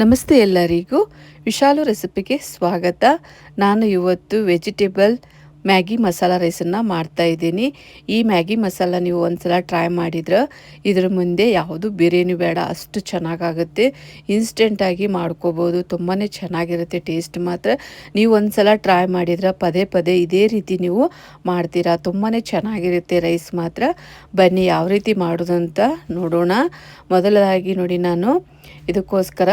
ನಮಸ್ತೆ ಎಲ್ಲರಿಗೂ ವಿಶಾಲು ರೆಸಿಪಿಗೆ ಸ್ವಾಗತ. ನಾನು ಇವತ್ತು ವೆಜಿಟೇಬಲ್ ಮ್ಯಾಗಿ ಮಸಾಲ ರೈಸನ್ನು ಮಾಡ್ತಾ ಇದ್ದೀನಿ. ಈ ಮ್ಯಾಗಿ ಮಸಾಲ ನೀವು ಒಂದ್ಸಲ ಟ್ರೈ ಮಾಡಿದ್ರೆ ಇದ್ರ ಮುಂದೆ ಯಾವುದು ಬಿರಿಯಾನಿ ಬೇಡ, ಅಷ್ಟು ಚೆನ್ನಾಗಾಗುತ್ತೆ. ಇನ್ಸ್ಟೆಂಟಾಗಿ ಮಾಡ್ಕೋಬೋದು, ತುಂಬಾ ಚೆನ್ನಾಗಿರುತ್ತೆ. ಟೇಸ್ಟ್ ಮಾತ್ರ ನೀವು ಒಂದ್ಸಲ ಟ್ರೈ ಮಾಡಿದ್ರೆ ಪದೇ ಪದೇ ಇದೇ ರೀತಿ ನೀವು ಮಾಡ್ತೀರಾ, ತುಂಬಾ ಚೆನ್ನಾಗಿರುತ್ತೆ ರೈಸ್ ಮಾತ್ರ. ಬನ್ನಿ ಯಾವ ರೀತಿ ಮಾಡೋದಂತ ನೋಡೋಣ. ಮೊದಲಾಗಿ ನೋಡಿ, ನಾನು ಇದಕ್ಕೋಸ್ಕರ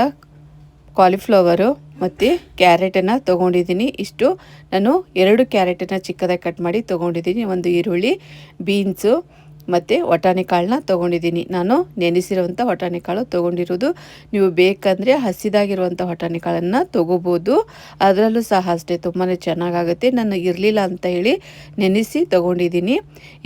ಕಾಲಿಫ್ಲವರು ಮತ್ತು ಕ್ಯಾರೆಟನ್ನು ತೊಗೊಂಡಿದ್ದೀನಿ. ಇಷ್ಟು ನಾನು 2 ಕ್ಯಾರೆಟನ್ನು ಚಿಕ್ಕದಾಗಿ ಕಟ್ ಮಾಡಿ ತೊಗೊಂಡಿದ್ದೀನಿ. ಒಂದು ಈರುಳ್ಳಿ, ಬೀನ್ಸು ಮತ್ತು ವಟಾಣಿ ಕಾಳನ್ನ ತೊಗೊಂಡಿದ್ದೀನಿ. ನಾನು ನೆನೆಸಿರುವಂಥ ವಟಾಣಿ ಕಾಳು ತೊಗೊಂಡಿರೋದು. ನೀವು ಬೇಕಂದರೆ ಹಸಿದಾಗಿರುವಂಥ ವಟಾಣಿ ಕಾಳನ್ನು ತೊಗೋಬೋದು, ಅದರಲ್ಲೂ ಸಹ ಅಷ್ಟೇ ತುಂಬಾ ಚೆನ್ನಾಗಾಗುತ್ತೆ. ನಾನು ಇರಲಿಲ್ಲ ಅಂತ ಹೇಳಿ ನೆನೆಸಿ ತೊಗೊಂಡಿದ್ದೀನಿ.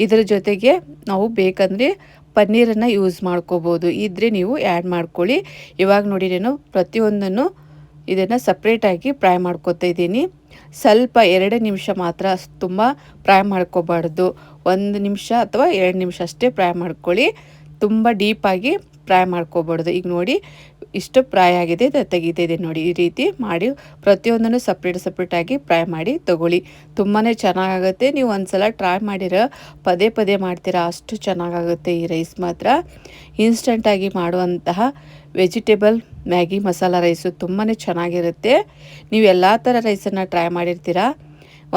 ಇದರ ಜೊತೆಗೆ ನಾವು ಬೇಕಂದರೆ ಪನ್ನೀರನ್ನು ಯೂಸ್ ಮಾಡ್ಕೋಬೋದು, ಇದ್ದರೆ ನೀವು ಆ್ಯಡ್ ಮಾಡ್ಕೊಳ್ಳಿ. ಇವಾಗ ನೋಡಿ, ನಾನು ಪ್ರತಿಯೊಂದನ್ನು ಇದನ್ನು ಸಪ್ರೇಟಾಗಿ ಫ್ರೈ ಮಾಡ್ಕೊತಾ ಇದ್ದೀನಿ. ಸ್ವಲ್ಪ 2 ನಿಮಿಷ ಮಾತ್ರ, ತುಂಬ ಫ್ರೈ ಮಾಡ್ಕೋಬಾರ್ದು. 1 ನಿಮಿಷ ಅಥವಾ 2 ನಿಮಿಷ ಅಷ್ಟೇ ಫ್ರೈ ಮಾಡ್ಕೊಳ್ಳಿ, ತುಂಬ ಡೀಪಾಗಿ ಫ್ರೈ ಮಾಡ್ಕೋಬಾರ್ದು. ಈಗ ನೋಡಿ, ಇಷ್ಟು ಫ್ರೈ ಆಗಿದೆ, ತೆಗಿತಿದೆ ನೋಡಿ. ಈ ರೀತಿ ಮಾಡಿ ಪ್ರತಿಯೊಂದನ್ನು ಸಪ್ರೇಟಾಗಿ ಫ್ರೈ ಮಾಡಿ ತೊಗೊಳ್ಳಿ, ತುಂಬಾ ಚೆನ್ನಾಗಾಗುತ್ತೆ. ನೀವು ಒಂದ್ಸಲ ಟ್ರೈ ಮಾಡಿರೋ ಪದೇ ಪದೇ ಮಾಡ್ತೀರಾ, ಅಷ್ಟು ಚೆನ್ನಾಗಾಗುತ್ತೆ ಈ ರೈಸ್ ಮಾತ್ರ. ಇನ್ಸ್ಟಂಟಾಗಿ ಮಾಡುವಂತಹ ವೆಜಿಟೇಬಲ್ ಮ್ಯಾಗಿ ಮಸಾಲ ರೈಸು ತುಂಬಾ ಚೆನ್ನಾಗಿರುತ್ತೆ. ನೀವು ಎಲ್ಲ ಥರ ರೈಸನ್ನು ಟ್ರೈ ಮಾಡಿರ್ತೀರಾ,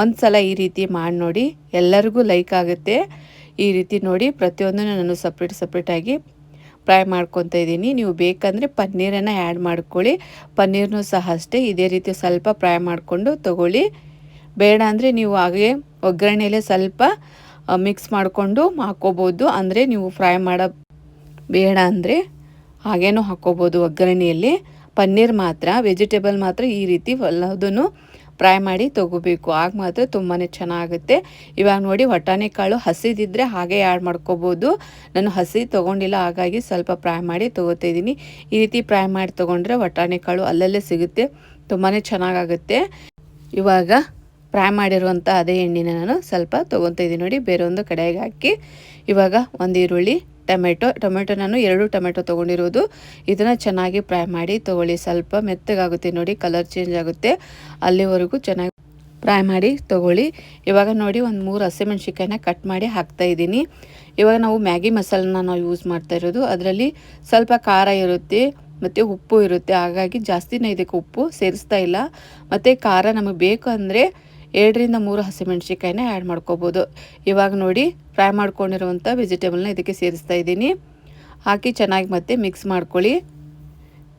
ಒಂದು ಸಲ ಈ ರೀತಿ ಮಾಡಿ ನೋಡಿ, ಎಲ್ಲರಿಗೂ ಲೈಕ್ ಆಗುತ್ತೆ. ಈ ರೀತಿ ನೋಡಿ ಪ್ರತಿಯೊಂದನ್ನು ನಾನು ಸಪ್ರೇಟಾಗಿ ಫ್ರೈ ಮಾಡ್ಕೊತಾ ಇದ್ದೀನಿ. ನೀವು ಬೇಕಂದರೆ ಪನ್ನೀರನ್ನು ಆ್ಯಡ್ ಮಾಡ್ಕೊಳ್ಳಿ, ಪನ್ನೀರ್ನೂ ಸಹ ಅಷ್ಟೇ ಇದೇ ರೀತಿ ಸ್ವಲ್ಪ ಫ್ರೈ ಮಾಡಿಕೊಂಡು ತೊಗೊಳ್ಳಿ. ಬೇಡ ಅಂದರೆ ನೀವು ಹಾಗೆ ಒಗ್ಗರಣೆಯಲ್ಲೇ ಸ್ವಲ್ಪ ಮಿಕ್ಸ್ ಮಾಡಿಕೊಂಡು ಹಾಕ್ಕೋಬೋದು. ಅಂದರೆ ನೀವು ಫ್ರೈ ಬೇಡ ಅಂದರೆ ಹಾಗೇನೂ ಹಾಕ್ಕೋಬೋದು ಒಗ್ಗರಣೆಯಲ್ಲಿ. ಪನ್ನೀರ್ ಮಾತ್ರ, ವೆಜಿಟೇಬಲ್ ಮಾತ್ರ ಈ ರೀತಿ ಎಲ್ಲದನ್ನು ಫ್ರೈ ಮಾಡಿ ತೊಗೋಬೇಕು, ಆಗ ಮಾತ್ರ ತುಂಬಾ ಚೆನ್ನಾಗುತ್ತೆ. ಇವಾಗ ನೋಡಿ, ವಟಾಣಿ ಕಾಳು ಹಸಿದಿದ್ದರೆ ಹಾಗೆ ಆ್ಯಡ್ ಮಾಡ್ಕೋಬೋದು. ನಾನು ಹಸಿ ತೊಗೊಂಡಿಲ್ಲ, ಹಾಗಾಗಿ ಸ್ವಲ್ಪ ಫ್ರೈ ಮಾಡಿ ತೊಗೋತಾ ಇದ್ದೀನಿ. ಈ ರೀತಿ ಫ್ರೈ ಮಾಡಿ ತೊಗೊಂಡ್ರೆ ವಟಾಣಿ ಕಾಳು ಅಲ್ಲಲ್ಲೇ ಸಿಗುತ್ತೆ, ತುಂಬಾ ಚೆನ್ನಾಗಾಗುತ್ತೆ. ಇವಾಗ ಫ್ರೈ ಮಾಡಿರುವಂಥ ಅದೇ ಎಣ್ಣೆನ ನಾನು ಸ್ವಲ್ಪ ತೊಗೊತಾ ಇದ್ದೀನಿ ನೋಡಿ, ಬೇರೆ ಒಂದು ಕಡೆಗೆ ಹಾಕಿ. ಇವಾಗ ಒಂದು ಈರುಳ್ಳಿ, ಟೊಮೆಟೊ ನಾನು 2 ಟೊಮೆಟೊ ತೊಗೊಂಡಿರೋದು. ಇದನ್ನು ಚೆನ್ನಾಗಿ ಫ್ರೈ ಮಾಡಿ ತೊಗೊಳ್ಳಿ, ಸ್ವಲ್ಪ ಮೆತ್ತಗಾಗುತ್ತೆ ನೋಡಿ, ಕಲರ್ ಚೇಂಜ್ ಆಗುತ್ತೆ, ಅಲ್ಲಿವರೆಗೂ ಚೆನ್ನಾಗಿ ಫ್ರೈ ಮಾಡಿ ತೊಗೊಳ್ಳಿ. ಇವಾಗ ನೋಡಿ, ಒಂದು 3 ಹಸಿಮೆಣ್ಸಿಕಾಯಿನ ಕಟ್ ಮಾಡಿ ಹಾಕ್ತಾಯಿದ್ದೀನಿ. ಇವಾಗ ನಾವು ಮ್ಯಾಗಿ ಮಸಾಲನ ನಾವು ಯೂಸ್ ಮಾಡ್ತಾ ಇರೋದು, ಅದರಲ್ಲಿ ಸ್ವಲ್ಪ ಖಾರ ಇರುತ್ತೆ ಮತ್ತು ಉಪ್ಪು ಇರುತ್ತೆ, ಹಾಗಾಗಿ ಜಾಸ್ತಿನೇ ಇದಕ್ಕೆ ಉಪ್ಪು ಸೇರಿಸ್ತಾ ಇಲ್ಲ. ಮತ್ತು ಖಾರ ನಮಗೆ ಬೇಕು ಅಂದರೆ 2 ರಿಂದ 3 ಹಸಿಮೆಣ್ಸಿಕಾಯಿನ ಆ್ಯಡ್ ಮಾಡ್ಕೋಬೋದು. ಇವಾಗ ನೋಡಿ, ಫ್ರೈ ಮಾಡ್ಕೊಂಡಿರುವಂಥ ವೆಜಿಟೇಬಲ್ನ ಇದಕ್ಕೆ ಸೇರಿಸ್ತಾ ಇದ್ದೀನಿ. ಹಾಕಿ ಚೆನ್ನಾಗಿ ಮತ್ತೆ ಮಿಕ್ಸ್ ಮಾಡ್ಕೊಳ್ಳಿ.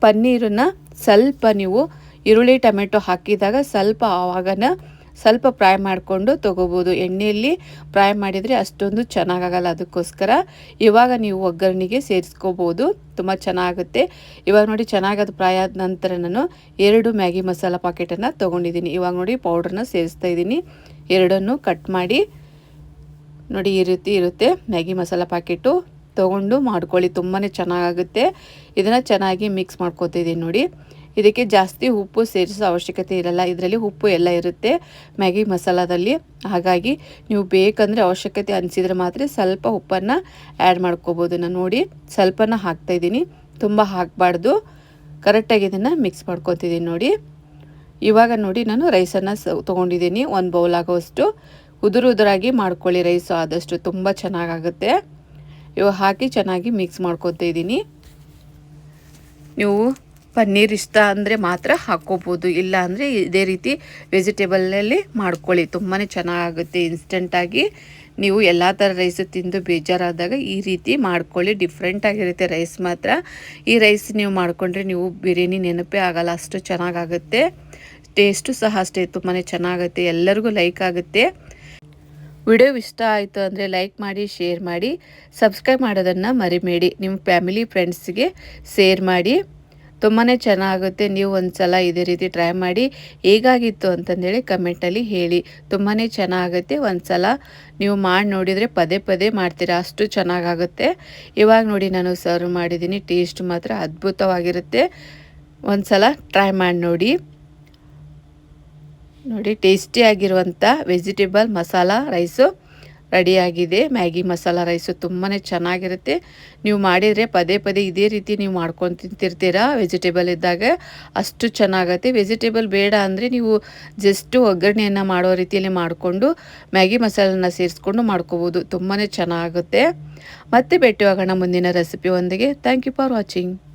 ಪನ್ನೀರನ್ನು ಸ್ವಲ್ಪ ನೀವು ಈರುಳ್ಳಿ ಟೊಮೆಟೊ ಹಾಕಿದಾಗ ಸ್ವಲ್ಪ ಫ್ರೈ ಮಾಡಿಕೊಂಡು ತೊಗೋಬೋದು. ಎಣ್ಣೆಯಲ್ಲಿ ಫ್ರೈ ಮಾಡಿದರೆ ಅಷ್ಟೊಂದು ಚೆನ್ನಾಗಾಗಲ್ಲ, ಅದಕ್ಕೋಸ್ಕರ ಇವಾಗ ನೀವು ಒಗ್ಗರಣೆಗೆ ಸೇರಿಸ್ಕೋಬೋದು, ತುಂಬ ಚೆನ್ನಾಗುತ್ತೆ. ಇವಾಗ ನೋಡಿ, ಚೆನ್ನಾಗದು ಫ್ರೈ ಆದ ನಂತರ ನಾನು 2 ಮ್ಯಾಗಿ ಮಸಾಲ ಪ್ಯಾಕೆಟನ್ನು ತೊಗೊಂಡಿದ್ದೀನಿ. ಇವಾಗ ನೋಡಿ, ಪೌಡ್ರನ್ನ ಸೇರಿಸ್ತಾ ಇದ್ದೀನಿ. 2 ಕಟ್ ಮಾಡಿ ನೋಡಿ, ಈ ರೀತಿ ಇರುತ್ತೆ ಮ್ಯಾಗಿ ಮಸಾಲ ಪ್ಯಾಕೆಟು, ತೊಗೊಂಡು ಮಾಡ್ಕೊಳ್ಳಿ, ತುಂಬಾ ಚೆನ್ನಾಗಾಗುತ್ತೆ. ಇದನ್ನು ಚೆನ್ನಾಗಿ ಮಿಕ್ಸ್ ಮಾಡ್ಕೊತಿದ್ದೀನಿ ನೋಡಿ. ಇದಕ್ಕೆ ಜಾಸ್ತಿ ಉಪ್ಪು ಸೇರಿಸೋ ಅವಶ್ಯಕತೆ ಇರಲ್ಲ, ಇದರಲ್ಲಿ ಉಪ್ಪು ಎಲ್ಲ ಇರುತ್ತೆ ಮ್ಯಾಗಿ ಮಸಾಲದಲ್ಲಿ. ಹಾಗಾಗಿ ನೀವು ಬೇಕಂದರೆ ಅವಶ್ಯಕತೆ ಅನಿಸಿದರೆ ಮಾತ್ರ ಸ್ವಲ್ಪ ಉಪ್ಪನ್ನು ಆ್ಯಡ್ ಮಾಡ್ಕೋಬೋದು. ನಾನು ನೋಡಿ ಸ್ವಲ್ಪನ ಹಾಕ್ತಾಯಿದ್ದೀನಿ, ತುಂಬ ಹಾಕಬಾರ್ದು. ಕರೆಕ್ಟಾಗಿ ಇದನ್ನು ಮಿಕ್ಸ್ ಮಾಡ್ಕೊತಿದ್ದೀನಿ ನೋಡಿ. ಇವಾಗ ನೋಡಿ, ನಾನು ರೈಸನ್ನು ತೊಗೊಂಡಿದ್ದೀನಿ, 1 ಬೌಲ್ ಆಗೋಷ್ಟು. ಉದುರಾಗಿ ಮಾಡ್ಕೊಳ್ಳಿ ರೈಸು, ಆದಷ್ಟು ತುಂಬ ಚೆನ್ನಾಗಾಗುತ್ತೆ. ಇವಾಗ ಹಾಕಿ ಚೆನ್ನಾಗಿ ಮಿಕ್ಸ್ ಮಾಡ್ಕೊತಾ ಇದ್ದೀನಿ. ನೀವು ಪನ್ನೀರ್ ಇಷ್ಟ ಅಂದರೆ ಮಾತ್ರ ಹಾಕ್ಕೋಬೋದು, ಇಲ್ಲ ಅಂದರೆ ಇದೇ ರೀತಿ ವೆಜಿಟೇಬಲಲ್ಲಿ ಮಾಡ್ಕೊಳ್ಳಿ, ತುಂಬಾ ಚೆನ್ನಾಗಾಗುತ್ತೆ. ಇನ್ಸ್ಟೆಂಟಾಗಿ ನೀವು ಎಲ್ಲ ಥರ ರೈಸು ತಿಂದು ಬೇಜಾರಾದಾಗ ಈ ರೀತಿ ಮಾಡ್ಕೊಳ್ಳಿ, ಡಿಫ್ರೆಂಟಾಗಿರುತ್ತೆ ರೈಸ್ ಮಾತ್ರ. ಈ ರೈಸ್ ನೀವು ಮಾಡಿಕೊಂಡ್ರೆ ನೀವು ಬಿರಿಯಾನಿ ನೆನಪೇ ಆಗಲ್ಲ, ಅಷ್ಟು ಚೆನ್ನಾಗಾಗುತ್ತೆ. ಟೇಸ್ಟು ಸಹ ಅಷ್ಟೇ ತುಂಬಾ ಚೆನ್ನಾಗುತ್ತೆ, ಎಲ್ಲರಿಗೂ ಲೈಕ್ ಆಗುತ್ತೆ. ವಿಡಿಯೋ ಇಷ್ಟ ಆಯಿತು ಅಂದರೆ ಲೈಕ್ ಮಾಡಿ, ಶೇರ್ ಮಾಡಿ, ಸಬ್ಸ್ಕ್ರೈಬ್ ಮಾಡೋದನ್ನು ಮರಿಬೇಡಿ. ನಿಮ್ಮ ಫ್ಯಾಮಿಲಿ ಫ್ರೆಂಡ್ಸ್ಗೆ ಶೇರ್ ಮಾಡಿ, ತುಂಬಾ ಚೆನ್ನಾಗುತ್ತೆ. ನೀವು ಒಂದು ಸಲ ಇದೇ ರೀತಿ ಟ್ರೈ ಮಾಡಿ, ಹೇಗಾಗಿತ್ತು ಅಂತಂದೇಳಿ ಕಮೆಂಟಲ್ಲಿ ಹೇಳಿ, ತುಂಬಾ ಚೆನ್ನಾಗುತ್ತೆ. ಒಂದು ಸಲ ನೀವು ಮಾಡಿ ನೋಡಿದರೆ ಪದೇ ಪದೇ ಮಾಡ್ತೀರಾ, ಅಷ್ಟು ಚೆನ್ನಾಗಾಗುತ್ತೆ. ಇವಾಗ ನೋಡಿ, ನಾನು ಸರ್ವ್ ಮಾಡಿದ್ದೀನಿ, ಟೇಸ್ಟ್ ಮಾತ್ರ ಅದ್ಭುತವಾಗಿರುತ್ತೆ. ಒಂದು ಸಲ ಟ್ರೈ ಮಾಡಿ ನೋಡಿ. ಟೇಸ್ಟಿಯಾಗಿರುವಂಥ ವೆಜಿಟೇಬಲ್ ಮಸಾಲ ರೈಸು ರೆಡಿಯಾಗಿದೆ. ಮ್ಯಾಗಿ ಮಸಾಲ ರೈಸು ತುಂಬಾ ಚೆನ್ನಾಗಿರುತ್ತೆ. ನೀವು ಮಾಡಿದರೆ ಪದೇ ಪದೇ ಇದೇ ರೀತಿ ನೀವು ಮಾಡ್ಕೊಂಡು ತಿಂತಿರ್ತೀರಾ ವೆಜಿಟೇಬಲ್ ಇದ್ದಾಗ, ಅಷ್ಟು ಚೆನ್ನಾಗತ್ತೆ. ವೆಜಿಟೇಬಲ್ ಬೇಡ ಅಂದರೆ ನೀವು ಜಸ್ಟು ಒಗ್ಗರಣೆಯನ್ನು ಮಾಡೋ ರೀತಿಯಲ್ಲಿ ಮಾಡಿಕೊಂಡು ಮ್ಯಾಗಿ ಮಸಾಲನ ಸೇರಿಸ್ಕೊಂಡು ಮಾಡ್ಕೋಬೋದು. ತುಂಬಾ ಚೆನ್ನಾಗುತ್ತೆ. ಮತ್ತೆ ಭೇಟಿಯಾಗೋಣ ಮುಂದಿನ ರೆಸಿಪಿ ಒಂದಿಗೆ. Thank you for watching.